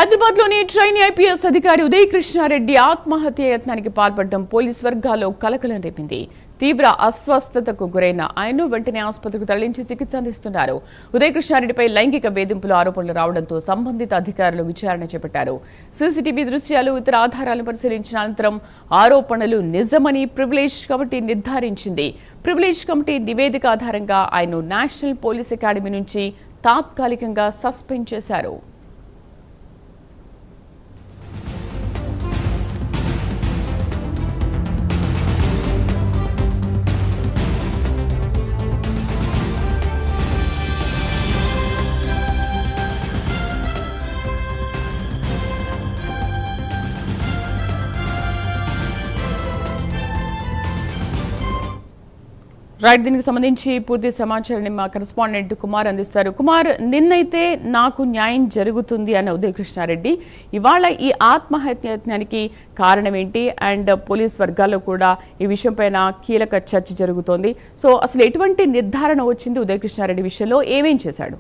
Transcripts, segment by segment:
హైదరాబాద్లోని trainee IPS అధికారి ఉదయ్ కృష్ణారెడ్డి ఆత్మహత్య యత్నానికి పాల్పడడం పోలీస్ వర్గాల్లో కలకలం రేపింది. తీవ్ర అస్వస్థతకు గురైన ఆయన వెంటనే ఆసుపత్రికి తరలించి చికిత్స అందిస్తున్నారు. ఉదయ్ కృష్ణారెడ్డిపై లైంగిక వేధింపుల ఆరోపణలు రావడంతో సంబంధిత అధికారులు విచారణ చేపట్టారు. సీసీటీవీ దృశ్యాలు, ఇతర ఆధారాలను పరిశీలించిన అనంతరం ఆరోపణలు నిజమని ప్రివిలేజ్ కమిటీ నిర్ధారించింది. ప్రివిలేజ్ కమిటీ నివేదిక ఆధారంగా ఆయన నేషనల్ పోలీస్ అకాడమీ నుంచి తాత్కాలికంగా సస్పెండ్ చేశారు. రైట్, దీనికి సంబంధించి పూర్తి సమాచారాన్ని మా కరెస్పాండెంట్ కుమార్ అందిస్తారు. కుమార్, నిన్నైతే నాకు న్యాయం జరుగుతుంది అన్న ఉదయ్ కృష్ణారెడ్డి ఇవాళ ఈ ఆత్మహత్య యత్నానికి కారణం ఏంటి? అండ్ పోలీస్ వర్గాల్లో కూడా ఈ విషయంపైన కీలక చర్చ జరుగుతోంది. సో అసలు ఎటువంటి నిర్ధారణ వచ్చింది ఉదయ్ కృష్ణారెడ్డి విషయంలో? ఏమేం చేశాడు?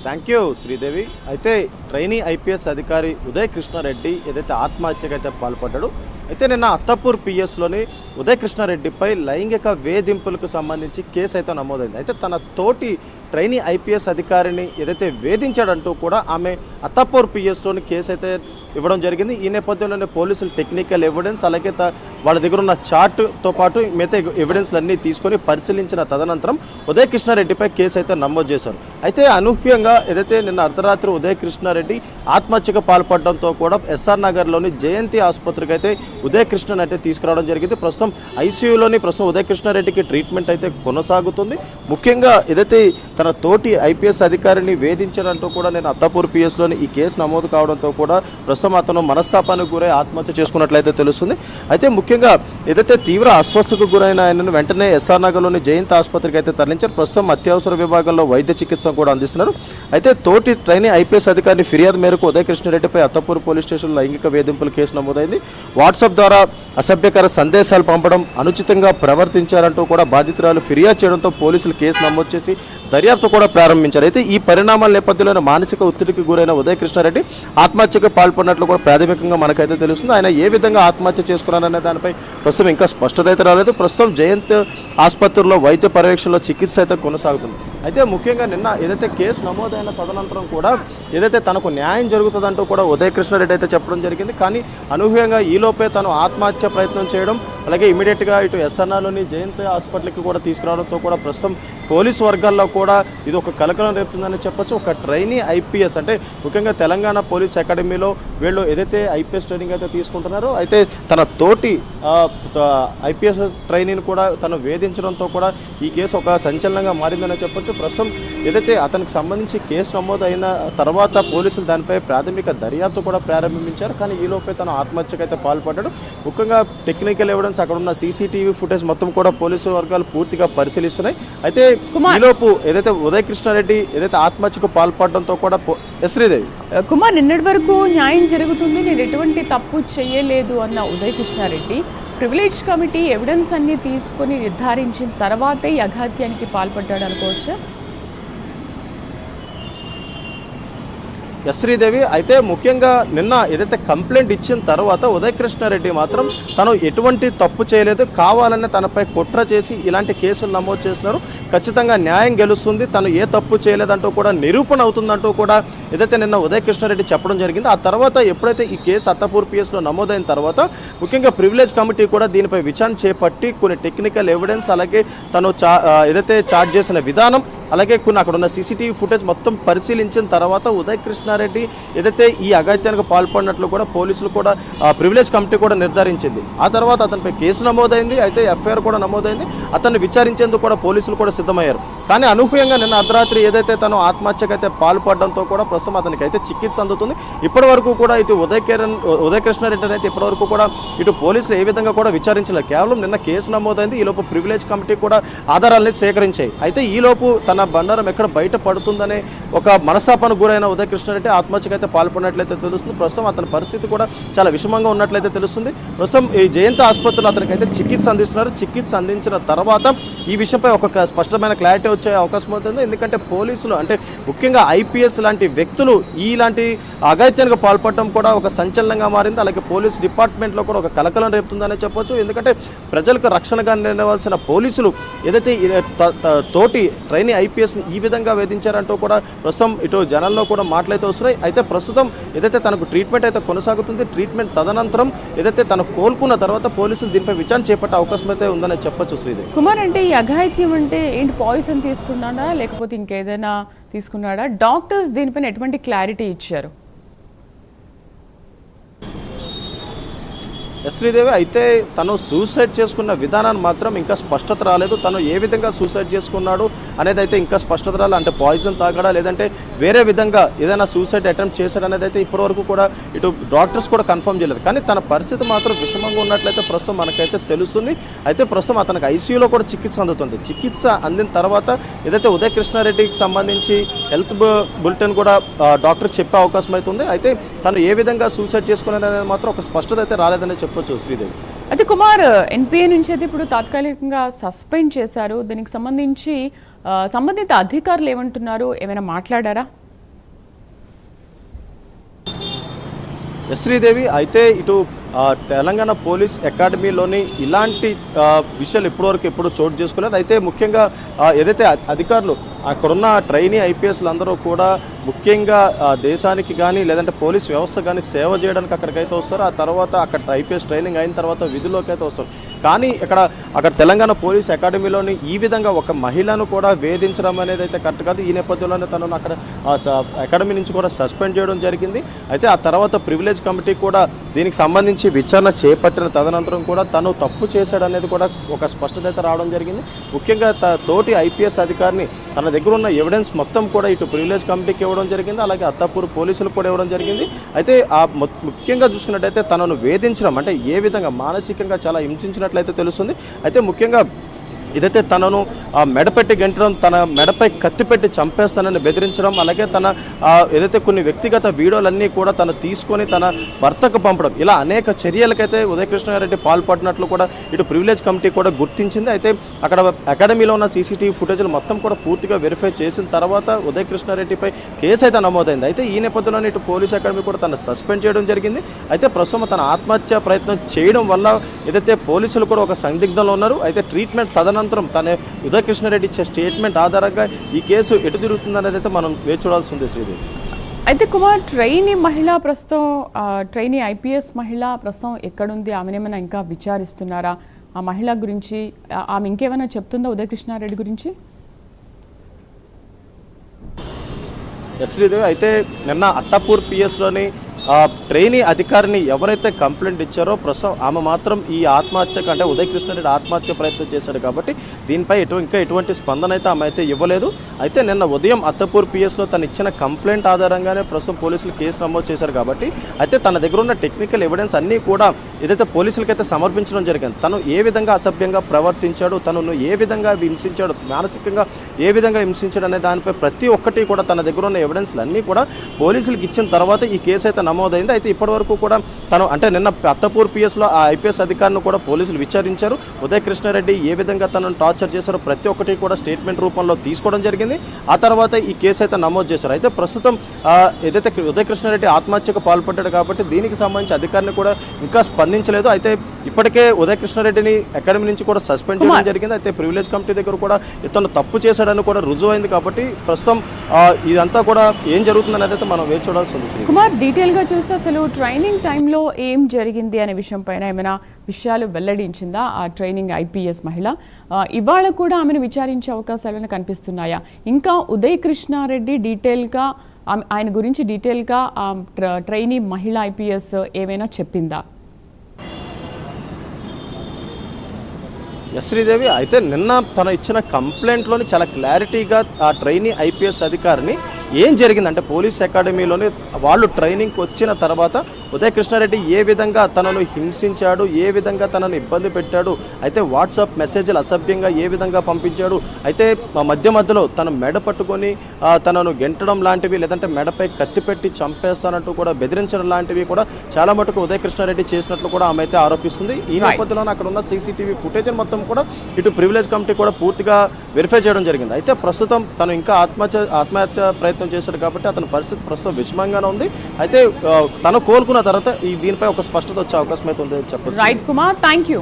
Thank you Sridevi. అయితే ట్రైనీ ఐపీఎస్ అధికారి ఉదయ్ కృష్ణారెడ్డి ఏదైతే ఆత్మహత్యకైతే పాల్పడ్డాడో, అయితే నిన్న అత్తపూర్ పిఎస్లోని ఉదయ్ కృష్ణారెడ్డిపై లైంగిక వేధింపులకు సంబంధించి కేసు అయితే నమోదైంది. అయితే తన తోటి ట్రైనీ ఐపీఎస్ అధికారిని ఏదైతే వేధించాడంటూ కూడా ఆమె అత్తపూర్ పిఎస్లోని కేసు అయితే ఇవ్వడం జరిగింది. ఈ నేపథ్యంలోనే పోలీసులు టెక్నికల్ ఎవిడెన్స్, అలాగే వాళ్ళ దగ్గర ఉన్న చార్ట్తో పాటు మిగతా ఎవిడెన్స్లన్నీ తీసుకొని పరిశీలించిన తదనంతరం ఉదయ్ కృష్ణారెడ్డిపై కేసు అయితే నమోదు చేశారు. అయితే అనూహ్యంగా ఏదైతే నిన్న అర్ధరాత్రి ఉదయ్ కృష్ణారెడ్డి ఆత్మహత్యకు పాల్పడడంతో కూడా ఎస్ఆర్ నగర్లోని జయంతి ఆసుపత్రికి అయితే ఉదయ్ కృష్ణన్ అయితే తీసుకురావడం జరిగింది. ప్రస్తుతం ఐసీయూలోని ఉదయ్ కృష్ణారెడ్డికి ట్రీట్మెంట్ అయితే కొనసాగుతుంది. ముఖ్యంగా ఏదైతే తన తోటి ఐపీఎస్ అధికారిని వేధించారంటూ కూడా నేను అత్తపూర్ పిఎస్లోని ఈ కేసు నమోదు కావడంతో కూడా ప్రస్తుతం అతను మనస్తాపానికి గురై ఆత్మహత్య చేసుకున్నట్లయితే తెలుస్తుంది. అయితే ముఖ్యంగా ఏదైతే తీవ్ర అస్వస్థతకు గురైన ఆయనను వెంటనే ఎస్ఆర్ నగర్లోని జయంతి ఆసుపత్రికి అయితే తరలించారు. ప్రస్తుతం అత్యవసర విభాగంలో వైద్య చికిత్స కూడా అందిస్తున్నారు. అయితే తోటి ట్రైనీ ఐపీఎస్ అధికారిని ఫిర్యాదు మేరకు ఉదయ్ కృష్ణారెడ్డిపై అత్తపూర్ పోలీస్ స్టేషన్లో లైంగిక వేధింపుల కేసు నమోదైంది. వాట్సాప్ ద్వారా అసభ్యకర సందేశాలు పంపడం, అనుచితంగా ప్రవర్తించారంటూ కూడా బాధితురాలు ఫిర్యాదు చేయడంతో పోలీసులు కేసు నమోదు చేసి దర్యాప్తు కూడా ప్రారంభించారు. అయితే ఈ పరిణామాల నేపథ్యంలో మానసిక ఒత్తిడికి గురైన ఉదయ్ కృష్ణారెడ్డి ఆత్మహత్యకు పాల్పడినట్లు కూడా ప్రాథమికంగా మనకైతే తెలుస్తుంది. ఆయన ఏ విధంగా ఆత్మహత్య చేసుకున్నారనే దానిపై ప్రస్తుతం ఇంకా స్పష్టత అయితే రాలేదు. ప్రస్తుతం జయంత్ ఆసుపత్రిలో వైద్య పర్యవేక్షణలో చికిత్స అయితే కొనసాగుతుంది. అయితే ముఖ్యంగా నిన్న ఏదైతే కేసు నమోదైన తదనంతరం కూడా ఏదైతే తనకు న్యాయం జరుగుతుందంటూ కూడా ఉదయ్ కృష్ణారెడ్డి అయితే చెప్పడం జరిగింది. కానీ అనూహ్యంగా ఈలోపే తను ఆత్మహత్య ప్రయత్నం చేయడం, అలాగే ఇమీడియట్గా ఇటు ఎస్ఎన్ఆర్లోని జయంత్ హాస్పిటల్కి కూడా తీసుకురావడంతో కూడా ప్రస్తుతం పోలీసు వర్గాల్లో కూడా ఇది ఒక కలకలం రేపుతుందని చెప్పొచ్చు. ఒక ట్రైనీ ఐపీఎస్ అంటే ముఖ్యంగా తెలంగాణ పోలీస్ అకాడమీలో వీళ్ళు ఏదైతే ఐపీఎస్ ట్రైనింగ్ అయితే తీసుకుంటున్నారో, అయితే తన తోటి ఐపీఎస్ ట్రైనీని కూడా తను వేధించడంతో కూడా ఈ కేసు ఒక సంచలనంగా మారిందని చెప్పొచ్చు. ప్రస్తుతం ఏదైతే అతనికి సంబంధించి కేసు నమోదు అయిన తర్వాత పోలీసులు దానిపై ప్రాథమిక దర్యాప్తు కూడా ప్రారంభించారు. కానీ ఈలోపే తను ఆత్మహత్యకైతే పాల్పడ్డాడు. ముఖ్యంగా టెక్నికల్ ఎవిడెన్స్, అక్కడ ఉన్న సీసీటీవీ ఫుటేజ్ మొత్తం కూడా పోలీసు వర్గాలు పూర్తిగా పరిశీలిస్తున్నాయి. అయితే ఈలోపు ఏదైతే ఉదయ్ కృష్ణారెడ్డి ఏదైతే ఆత్మహత్యకు పాల్పడడంతో కూడా శ్రీదేవి కుమార్, నిన్నటి వరకు న్యాయం జరుగుతుంది, నేను ఎటువంటి తప్పు చేయలేదు అన్న Uday Krishna Reddy privilege committee evidence అన్ని తీసుకుని నిర్ధారించిన తర్వాతే ఈ అఘాత్యానికి పాల్పడ్డాడు అనుకోవచ్చా? శ్రీదేవి, అయితే ముఖ్యంగా నిన్న ఏదైతే కంప్లైంట్ ఇచ్చిన తర్వాత ఉదయ్ కృష్ణారెడ్డి మాత్రం తను ఎటువంటి తప్పు చేయలేదు, కావాలనే తనపై కుట్ర చేసి ఇలాంటి కేసులు నమోదు చేస్తున్నారు, ఖచ్చితంగా న్యాయం గెలుస్తుంది, తను ఏ తప్పు చేయలేదంటూ కూడా నిరూపణ అవుతుందంటూ కూడా ఏదైతే నిన్న ఉదయ్ కృష్ణారెడ్డి చెప్పడం జరిగింది. ఆ తర్వాత ఎప్పుడైతే ఈ కేసు అత్తపూర్ పిఎస్లో నమోదైన తర్వాత ముఖ్యంగా ప్రివిలేజ్ కమిటీ కూడా దీనిపై విచారణ చేపట్టి కొన్ని టెక్నికల్ ఎవిడెన్స్, అలాగే తను ఏదైతే చార్జ్ చేసిన విధానం, అలాగే కొన్ని అక్కడ ఉన్న సీసీటీవీ ఫుటేజ్ మొత్తం పరిశీలించిన తర్వాత ఉదయ్ కృష్ణారెడ్డి ఏదైతే ఈ అఘాత్యానికి పాల్పడినట్లు కూడా పోలీసులు కూడా ప్రివిలేజ్ కమిటీ కూడా నిర్ధారించింది. ఆ తర్వాత అతనిపై కేసు నమోదైంది, అయితే ఎఫ్ఐఆర్ కూడా నమోదైంది. అతన్ని విచారించేందుకు కూడా పోలీసులు కూడా సిద్ధమయ్యారు. కానీ అనూహ్యంగా నిన్న అర్ధరాత్రి ఏదైతే తను ఆత్మహత్యకైతే పాల్పడడంతో కూడా ప్రస్తుతం అతనికి అయితే చికిత్స అందుతుంది. ఇప్పటి వరకు కూడా ఇటు ఉదయ్ కృష్ణారెడ్డి అయితే ఇప్పటివరకు కూడా ఇటు పోలీసులు ఏ విధంగా కూడా విచారించలేదు. కేవలం నిన్న కేసు నమోదైంది. ఈలోపు ప్రివిలేజ్ కమిటీ కూడా ఆధారాలని సేకరించాయి. అయితే ఈలోపు తన తన బండారం ఎక్కడ బయట పడుతుందనే ఒక మనస్తాపానికి గురైన ఉదయ్ కృష్ణారెడ్డి ఆత్మహత్యకు అయితే పాల్పడినట్లయితే తెలుస్తుంది. ప్రస్తుతం అతని పరిస్థితి కూడా చాలా విషమంగా ఉన్నట్లయితే తెలుస్తుంది. ప్రస్తుతం ఈ జయంతి ఆసుపత్రిలో అతనికైతే చికిత్స అందిస్తున్నారు. చికిత్స అందించిన తర్వాత ఈ విషయంపై ఒక స్పష్టమైన క్లారిటీ వచ్చే అవకాశం అవుతుంది. ఎందుకంటే పోలీసులు అంటే ముఖ్యంగా ఐపీఎస్ లాంటి వ్యక్తులు ఇలాంటి అఘాయిత్యానికి పాల్పడడం కూడా ఒక సంచలనంగా మారింది. అలాగే పోలీస్ డిపార్ట్మెంట్లో కూడా ఒక కలకలం రేపుతుందనే చెప్పొచ్చు. ఎందుకంటే ప్రజలకు రక్షణగా నిలవాల్సిన పోలీసులు ఏదైతే తోటి ట్రైనీ ఐపీఎస్ని ఈ విధంగా వేధించారంటూ కూడా ప్రస్తుతం ఇటు జనాల్లో కూడా మాటలైతే వస్తున్నాయి. అయితే ప్రస్తుతం ఏదైతే తనకు ట్రీట్మెంట్ అయితే కొనసాగుతుంది. ట్రీట్మెంట్ తదనంతరం ఏదైతే తను కోలుకున్న తర్వాత పోలీసులు దీనిపై విచారణ చేపట్టే అవకాశం అయితే ఉందని చెప్పొచ్చు. శ్రీదేవి, కుమార్ అంటే ఈ అఘాయిత్యం అంటే ఏంటి? పాయిజన్ తీసుకున్నాడా లేకపోతే ఇంకేదైనా తీసుకున్నాడా? డాక్టర్స్ దీనిపైన ఎటువంటి క్లారిటీ ఇచ్చారు? శ్రీదేవి, అయితే తను సూసైడ్ చేసుకున్న విధానాన్ని మాత్రం ఇంకా స్పష్టత రాలేదు. తను ఏ విధంగా సూసైడ్ చేసుకున్నాడు అనేది అయితే ఇంకా స్పష్టత రాలేదు. అంటే పాయిజన్ తాగడా లేదంటే వేరే విధంగా ఏదైనా సూసైడ్ అటెంప్ట్ చేశాడు అనేది అయితే ఇప్పటివరకు కూడా ఇటు డాక్టర్స్ కూడా కన్ఫర్మ్ చేయలేదు. కానీ తన పరిస్థితి మాత్రం విషమంగా ఉన్నట్లయితే ప్రస్తుతం మనకైతే తెలుస్తుంది. అయితే ప్రస్తుతం అతనికి ఐసీయూలో కూడా చికిత్స అందుతుంది. చికిత్స అందిన తర్వాత ఏదైతే ఉదయ్ కృష్ణారెడ్డికి సంబంధించి హెల్త్ బులెటిన్ కూడా డాక్టర్ చెప్పే అవకాశం అవుతుంది. అయితే తను ఏ విధంగా సూసైడ్ చేసుకున్నాడు అనేది మాత్రం ఒక స్పష్టత అయితే రాలేదని చెప్పొచ్చు. శ్రీదేవి, అయితే కుమార్ ఎన్పిఏ నుంచి అయితే ఇప్పుడు తాత్కాలికంగా సస్పెండ్ చేశారు. దీనికి సంబంధించి సంబంధిత అధికారులు ఏమంటున్నారు? ఏమైనా మాట్లాడారా? శ్రీదేవి, అయితే ఇటు తెలంగాణ పోలీస్ అకాడమీలోని ఇలాంటి విషయాలు ఇప్పటివరకు ఎప్పుడు చోటు చేసుకోలేదు. అయితే ముఖ్యంగా ఏదైతే అధికారులు అక్కడున్న ట్రైనీ ఐపీఎస్లు అందరూ కూడా ముఖ్యంగా దేశానికి కానీ లేదంటే పోలీస్ వ్యవస్థ కానీ సేవ చేయడానికి అక్కడికైతే వస్తారు. ఆ తర్వాత అక్కడ ఐపీఎస్ ట్రైనింగ్ అయిన తర్వాత విధుల్లోకి అయితే వస్తారు. కానీ అక్కడ తెలంగాణ పోలీస్ అకాడమీలోని ఈ విధంగా ఒక మహిళను కూడా వేధించడం అనేది అయితే కరెక్ట్ కాదు. ఈ నేపథ్యంలోనే తనను అక్కడ అకాడమీ నుంచి కూడా సస్పెండ్ చేయడం జరిగింది. అయితే ఆ తర్వాత ప్రివిలేజ్ కమిటీ కూడా దీనికి సంబంధించి విచారణ చేపట్టిన తదనంతరం కూడా తను తప్పు చేశాడనేది కూడా ఒక స్పష్టత అయితే రావడం జరిగింది. ముఖ్యంగా తోటి ఐపీఎస్ అధికారిని తన దగ్గర ఉన్న ఎవిడెన్స్ మొత్తం కూడా ఇటు ప్రివిలేజ్ కమిటీకి ఇవ్వడం జరిగింది. అలాగే అత్తాపూర్ పోలీసులకు కూడా ఇవ్వడం జరిగింది. అయితే ముఖ్యంగా చూసుకున్నట్టయితే తనను వేధించడం అంటే ఏ విధంగా మానసికంగా చాలా హింసించినట్లయితే తెలుస్తుంది. అయితే ముఖ్యంగా ఇదైతే తనను మెడపెట్టి గెంటడం, తన మెడపై కత్తిపెట్టి చంపేస్తానని బెదిరించడం, అలాగే తన ఏదైతే కొన్ని వ్యక్తిగత వీడియోలన్నీ కూడా తను తీసుకొని తన భర్తకు పంపడం, ఇలా అనేక చర్యలకైతే ఉదయ్ కృష్ణారెడ్డి పాల్పడినట్లు కూడా ఇటు ప్రివిలేజ్ కమిటీ కూడా గుర్తించింది. అయితే అక్కడ అకాడమీలో ఉన్న సీసీటీవీ ఫుటేజ్లు మొత్తం కూడా పూర్తిగా వెరిఫై చేసిన తర్వాత ఉదయ్ కృష్ణారెడ్డిపై కేసు అయితే నమోదైంది. అయితే ఈ నేపథ్యంలోనే ఇటు పోలీస్ అకాడమీ కూడా తను సస్పెండ్ చేయడం జరిగింది. అయితే ప్రస్తుతం తన ఆత్మహత్య ప్రయత్నం చేయడం వల్ల ఏదైతే పోలీసులు కూడా ఒక సందిగ్ధంలో ఉన్నారు. అయితే ట్రీట్మెంట్ తదనంతరం తన ఉదయ్ కృష్ణారెడ్డి ఇచ్చే స్టేట్మెంట్ ఆధారంగా ఈ కేసు ఎటు తిరుగుతుందనేది అయితే మనం వేచి చూడాల్సి ఉంది. శ్రీదేవి, అయితే కుమార్ ట్రైనీ మహిళ ప్రస్తుతం ట్రైనీ ఐపీఎస్ మహిళ ప్రస్తుతం ఎక్కడుంది? ఆమెనేమైనా ఇంకా విచారిస్తున్నారా? ఆ మహిళ గురించి ఆమె ఇంకేమైనా చెప్తుందా ఉదయ్ కృష్ణారెడ్డి గురించి? శ్రీదేవి, అయితే నిన్న అత్తాపూర్ పిఎస్లోని ట్రైనీ అధికారిని ఎవరైతే కంప్లైంట్ ఇచ్చారో ప్రస్తుతం ఆమె మాత్రం ఈ ఆత్మహత్యకు అంటే ఉదయ్ కృష్ణారెడ్డి ఆత్మహత్య ప్రయత్నం చేశాడు కాబట్టి దీనిపై ఇంకా ఎటువంటి స్పందన అయితే ఆమె అయితే ఇవ్వలేదు. అయితే నిన్న ఉదయం అత్తాపూర్ పిఎస్లో తను ఇచ్చిన కంప్లైంట్ ఆధారంగానే ప్రస్తుతం పోలీసులు కేసు నమోదు చేశారు కాబట్టి అయితే తన దగ్గర ఉన్న టెక్నికల్ ఎవిడెన్స్ అన్నీ కూడా ఏదైతే పోలీసులకైతే సమర్పించడం జరిగింది. తను ఏ విధంగా అసభ్యంగా ప్రవర్తించాడు, తనను ఏ విధంగా హింసించాడు, మానసికంగా ఏ విధంగా హింసించాడు అనే దానిపై ప్రతి ఒక్కటి కూడా తన దగ్గర ఉన్న ఎవిడెన్స్లు అన్నీ కూడా పోలీసులకు ఇచ్చిన తర్వాత ఈ కేసు అయితే నమోదైంది. అయితే ఇప్పటివరకు కూడా తను అంటే నిన్న అత్తాపూర్ పిఎస్లో ఆ ఐపీఎస్ అధికారిని కూడా పోలీసులు విచారించారు. ఉదయ్ కృష్ణారెడ్డి ఏ విధంగా తనను టార్చర్ చేశారో ప్రతి ఒక్కటి కూడా స్టేట్మెంట్ రూపంలో తీసుకోవడం జరిగింది. ఆ తర్వాత ఈ కేసు అయితే నమోదు చేశారు. అయితే ప్రస్తుతం ఏదైతే ఉదయ్ కృష్ణారెడ్డి ఆత్మహత్యకు పాల్పడ్డాడు కాబట్టి దీనికి సంబంధించి అధికారిని కూడా ఇంకా స్పందించలేదు. అయితే ఇప్పటికే ఉదయ్ కృష్ణారెడ్డిని అకాడమీ నుంచి కూడా సస్పెండ్ చేయడం జరిగింది. అయితే ప్రివిలేజ్ కమిటీ దగ్గర కూడా ఇతను తప్పు చేశాడని కూడా రుజువైంది కాబట్టి ప్రస్తుతం ఇదంతా కూడా ఏం జరుగుతుందని అయితే మనం వేచి చూడాల్సి ఉంది. కుమార్, డీటెయిల్గా చూస్తే అసలు ట్రైనింగ్ టైంలో ఏం జరిగింది అనే విషయం పైన ఏమైనా విషయాలు వెల్లడించిందా ఆ ట్రైనింగ్ ఐపీఎస్ మహిళ? ఇవాళ కూడా ఆమెను విచారించే అవకాశాలు కనిపిస్తున్నాయా? ఇంకా ఉదయ్ కృష్ణారెడ్డి డీటెయిల్గా ఆయన గురించి డీటెయిల్గా ట్రైనీ మహిళ ఐపీఎస్ ఏమైనా చెప్పిందా? శ్రీదేవి, అయితే నిన్న తన ఇచ్చిన కంప్లైంట్లోని చాలా క్లారిటీగా ఆ ట్రైనీ ఐపీఎస్ అధికారిని ఏం జరిగిందంటే పోలీస్ అకాడమీలోనే వాళ్ళు ట్రైనింగ్కి వచ్చిన తర్వాత ఉదయ్ కృష్ణారెడ్డి ఏ విధంగా తనను హింసించాడు, ఏ విధంగా తనను ఇబ్బంది పెట్టాడు, అయితే వాట్సాప్ మెసేజ్లు అసభ్యంగా ఏ విధంగా పంపించాడు, అయితే మధ్యలో తన మెడ పట్టుకొని తనను గెంటడం లాంటివి, లేదంటే మెడపై కత్తి పెట్టి చంపేస్తానంటూ కూడా బెదిరించడం లాంటివి కూడా చాలా మటుకు ఉదయ్ కృష్ణారెడ్డి చేసినట్లు కూడా ఆమె అయితే ఆరోపిస్తుంది. ఈ నేపథ్యంలో అక్కడ ఉన్న సీసీటీవీ ఫుటేజ్ మొత్తం కూడా ఇటు ప్రివిలేజ్ కమిటీ కూడా పూర్తిగా వెరిఫై చేయడం జరిగింది. అయితే ప్రస్తుతం తను ఇంకా ఆత్మహత్య ప్రయత్నం చేశాడు కాబట్టి అతని పరిస్థితి ప్రస్తుతం విషమంగానే ఉంది. అయితే తను కోలుకున్న తర్వాత దీనిపై ఒక స్పష్టత వచ్చే అవకాశం అయితే ఉంది చెప్పచ్చు. Right Kumar, thank you.